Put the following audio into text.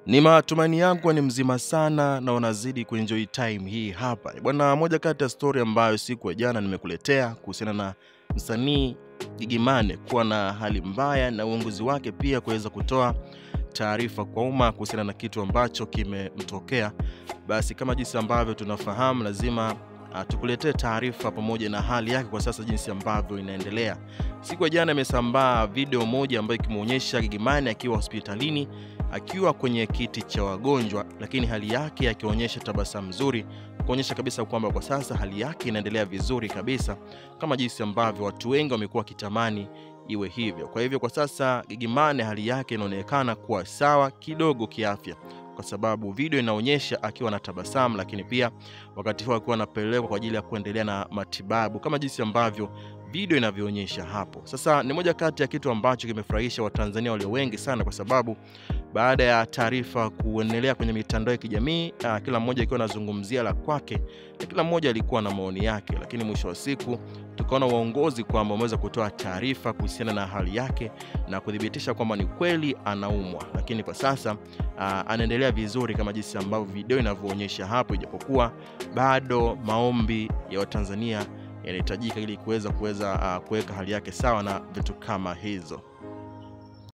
Ni matumaini yangu ni mzima sana na unazidi kuenjoy time hii hapa. Bwana, moja kati ya story ambayo siku ya jana nimekuletea kuhusiana na msanii Gigy Money kuwa na hali mbaya na uongozi wake pia kuweza kutoa taarifa kwa umma kuhusiana na kitu ambacho kimemtokea. Basi kama jinsi ambavyo tunafahamu, lazima tukuletee taarifa pamoja na hali yake kwa sasa jinsi ambavyo inaendelea. Siku ya jana imesambaa video moja ambayo ikimuonyesha Gigy Money akiwa hospitalini, akiwa kwenye kiti cha wagonjwa, lakini hali yake akionyesha tabasamu nzuri, kuonyesha kabisa kwamba kwa sasa hali yake inaendelea vizuri kabisa, kama jinsi ambavyo watu wengi wamekuwa kitamani iwe hivyo. Kwa hivyo kwa sasa Gigy Money hali yake inaonekana kuwa sawa kidogo kiafya, kwa sababu video inaonyesha akiwa na tabasamu, lakini pia wakati huo akiwa anapelekwa kwa ajili ya kuendelea na matibabu kama jinsi ambavyo video inavyoonyesha hapo. Sasa ni moja kati ya kitu ambacho kimefurahisha Watanzania walio wengi sana, kwa sababu baada ya taarifa kuendelea kwenye mitandao ya kijamii, kila mmoja akiwa anazungumzia la kwake na kila mmoja alikuwa na maoni yake, lakini mwisho wa siku tukaona uongozi kwamba wameweza kutoa taarifa kuhusiana na hali yake na kudhibitisha kwamba ni kweli anaumwa, lakini kwa sasa anaendelea vizuri kama jinsi ambavyo video inavyoonyesha hapo, ijapokuwa bado maombi ya Watanzania yanahitajika ili kuweza kuweka hali yake sawa na vitu kama hizo.